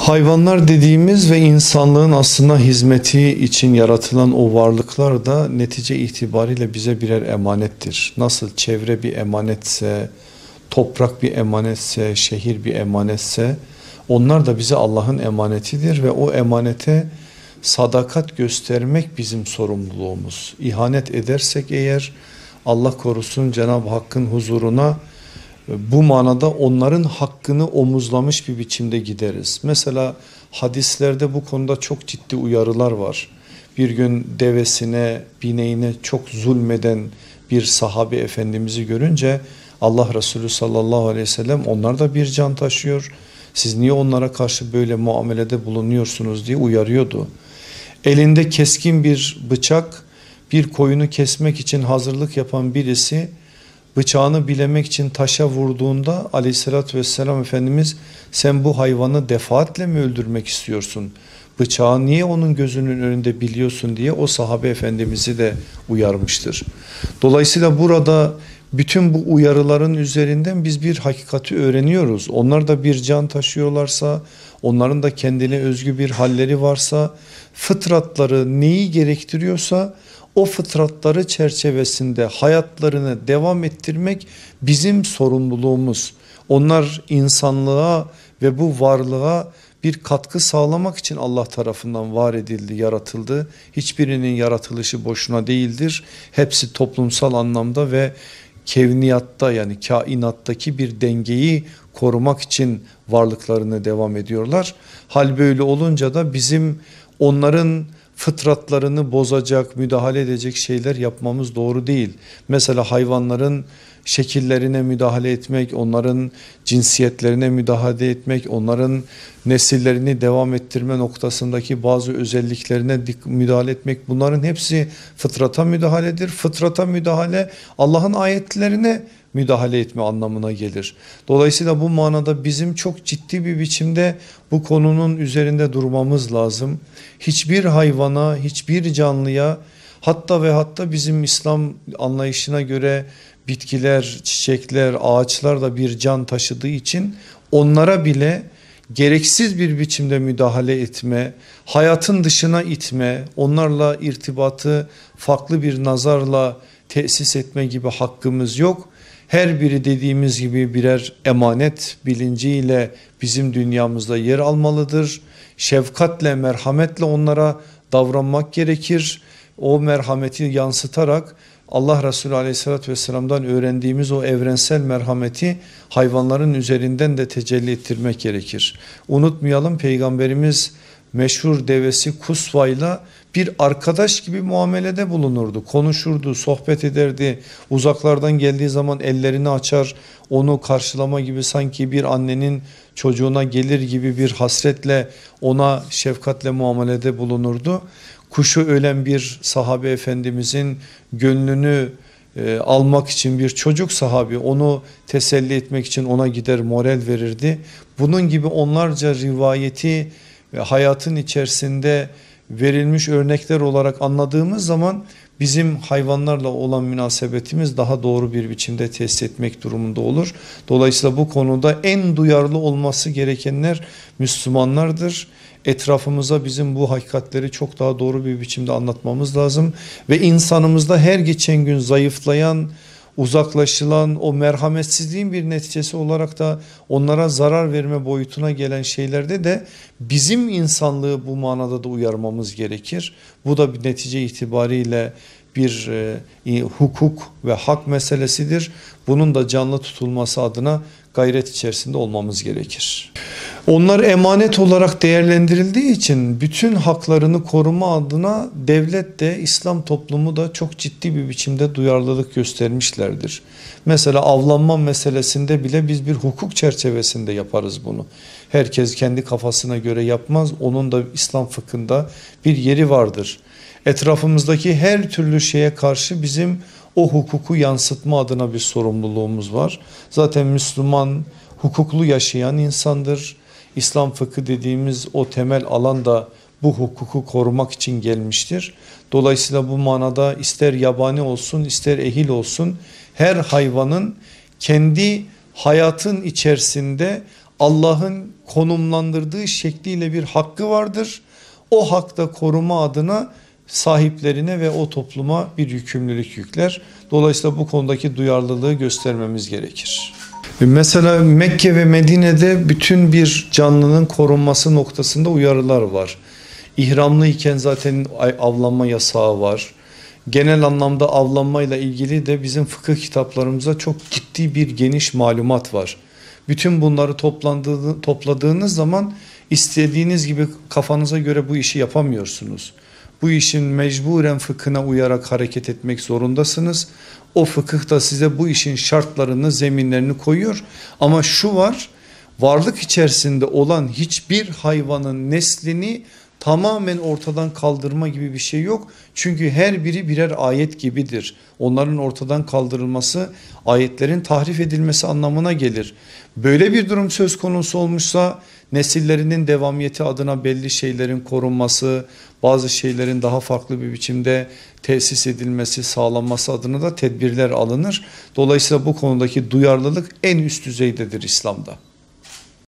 Hayvanlar dediğimiz ve insanlığın aslında hizmeti için yaratılan o varlıklar da netice itibariyle bize birer emanettir. Nasıl çevre bir emanetse, toprak bir emanetse, şehir bir emanetse, onlar da bize Allah'ın emanetidir ve o emanete sadakat göstermek bizim sorumluluğumuz. İhanet edersek eğer, Allah korusun, Cenab-ı Hakk'ın huzuruna bu manada onların hakkını omuzlamış bir biçimde gideriz. Mesela hadislerde bu konuda çok ciddi uyarılar var. Bir gün devesine, bineğine çok zulmeden bir sahabe efendimizi görünce Allah Resulü sallallahu aleyhi ve sellem, onlar da bir can taşıyor, siz niye onlara karşı böyle muamelede bulunuyorsunuz diye uyarıyordu. Elinde keskin bir bıçak, bir koyunu kesmek için hazırlık yapan birisi bıçağını bilemek için taşa vurduğunda aleyhissalatü vesselam Efendimiz, sen bu hayvanı defaatle mi öldürmek istiyorsun? Bıçağı niye onun gözünün önünde biliyorsun diye o sahabe efendimizi de uyarmıştır. Dolayısıyla burada bütün bu uyarıların üzerinden biz bir hakikati öğreniyoruz. Onlar da bir can taşıyorlarsa, onların da kendine özgü bir halleri varsa, fıtratları neyi gerektiriyorsa o fıtratları çerçevesinde hayatlarını devam ettirmek bizim sorumluluğumuz. Onlar insanlığa ve bu varlığa bir katkı sağlamak için Allah tarafından var edildi, yaratıldı. Hiçbirinin yaratılışı boşuna değildir. Hepsi toplumsal anlamda ve kevniyatta, yani kainattaki bir dengeyi korumak için varlıklarını devam ediyorlar. Hal böyle olunca da bizim onların fıtratlarını bozacak, müdahale edecek şeyler yapmamız doğru değil. Mesela hayvanların şekillerine müdahale etmek, onların cinsiyetlerine müdahale etmek, onların nesillerini devam ettirme noktasındaki bazı özelliklerine müdahale etmek, bunların hepsi fıtrata müdahaledir. Fıtrata müdahale Allah'ın ayetlerine müdahale etme anlamına gelir. Dolayısıyla bu manada bizim çok ciddi bir biçimde bu konunun üzerinde durmamız lazım. Hiçbir hayvana, hiçbir canlıya, hatta ve hatta bizim İslam anlayışına göre bitkiler, çiçekler, ağaçlar da bir can taşıdığı için onlara bile gereksiz bir biçimde müdahale etme, hayatın dışına itme, onlarla irtibatı farklı bir nazarla tesis etme gibi hakkımız yok. Her biri dediğimiz gibi birer emanet bilinciyle bizim dünyamızda yer almalıdır. Şefkatle, merhametle onlara davranmak gerekir. O merhameti yansıtarak Allah Resulü aleyhissalatü vesselam'dan öğrendiğimiz o evrensel merhameti hayvanların üzerinden de tecelli ettirmek gerekir. Unutmayalım, Peygamberimiz meşhur devesi Kusva'yla bir arkadaş gibi muamelede bulunurdu. Konuşurdu, sohbet ederdi. Uzaklardan geldiği zaman ellerini açar, onu karşılama gibi, sanki bir annenin çocuğuna gelir gibi bir hasretle ona şefkatle muamelede bulunurdu. Kuşu ölen bir sahabe efendimizin gönlünü almak için bir çocuk sahabi, onu teselli etmek için ona gider moral verirdi. Bunun gibi onlarca rivayeti hayatın içerisinde verilmiş örnekler olarak anladığımız zaman bizim hayvanlarla olan münasebetimiz daha doğru bir biçimde tesis etmek durumunda olur. Dolayısıyla bu konuda en duyarlı olması gerekenler Müslümanlardır. Etrafımıza bizim bu hakikatleri çok daha doğru bir biçimde anlatmamız lazım ve insanımızda her geçen gün zayıflayan, uzaklaşılan o merhametsizliğin bir neticesi olarak da onlara zarar verme boyutuna gelen şeylerde de bizim insanlığı bu manada da uyarmamız gerekir. Bu da bir netice itibariyle bir hukuk ve hak meselesidir. Bunun da canlı tutulması adına gayret içerisinde olmamız gerekir. Onlar emanet olarak değerlendirildiği için bütün haklarını koruma adına devlet de, İslam toplumu da çok ciddi bir biçimde duyarlılık göstermişlerdir. Mesela avlanma meselesinde bile biz bir hukuk çerçevesinde yaparız bunu. Herkes kendi kafasına göre yapmaz. Onun da İslam fıkhında bir yeri vardır. Etrafımızdaki her türlü şeye karşı bizim o hukuku yansıtma adına bir sorumluluğumuz var. Zaten Müslüman hukuklu yaşayan insandır. İslam fıkhı dediğimiz o temel alan da bu hukuku korumak için gelmiştir. Dolayısıyla bu manada ister yabani olsun ister ehil olsun her hayvanın kendi hayatın içerisinde Allah'ın konumlandırdığı şekliyle bir hakkı vardır. O hakta koruma adına sahiplerine ve o topluma bir yükümlülük yükler. Dolayısıyla bu konudaki duyarlılığı göstermemiz gerekir. Mesela Mekke ve Medine'de bütün bir canlının korunması noktasında uyarılar var. İhramlıyken zaten avlanma yasağı var. Genel anlamda avlanmayla ilgili de bizim fıkıh kitaplarımızda çok ciddi bir geniş malumat var. Bütün bunları topladığınız zaman istediğiniz gibi kafanıza göre bu işi yapamıyorsunuz. Bu işin mecburen fıkhına uyarak hareket etmek zorundasınız. O fıkıh da size bu işin şartlarını, zeminlerini koyuyor. Ama şu var, varlık içerisinde olan hiçbir hayvanın neslini tamamen ortadan kaldırma gibi bir şey yok. Çünkü her biri birer ayet gibidir. Onların ortadan kaldırılması ayetlerin tahrif edilmesi anlamına gelir. Böyle bir durum söz konusu olmuşsa nesillerinin devamiyeti adına belli şeylerin korunması, bazı şeylerin daha farklı bir biçimde tesis edilmesi, sağlanması adına da tedbirler alınır. Dolayısıyla bu konudaki duyarlılık en üst düzeydedir İslam'da.